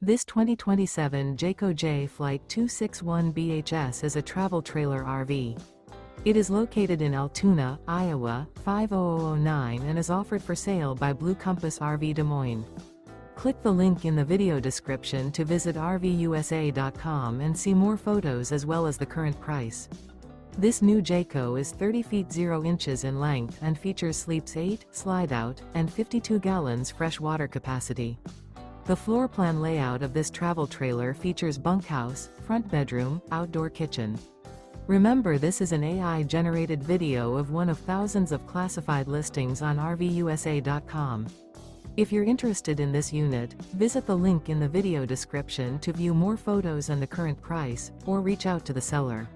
This 2027 Jayco Jay Flight 261 BHS is a travel trailer RV. It is located in Altoona, Iowa, 50009 and is offered for sale by Blue Compass RV Des Moines. Click the link in the video description to visit RVUSA.com and see more photos as well as the current price. This new Jayco is 30 feet 0 inches in length and features sleeps 8, Slideout, and 52 gallons fresh water capacity. The floor plan layout of this travel trailer features bunkhouse, front bedroom, outdoor kitchen. Remember, this is an AI-generated video of one of thousands of classified listings on RVUSA.com. If you're interested in this unit, visit the link in the video description to view more photos and the current price, or reach out to the seller.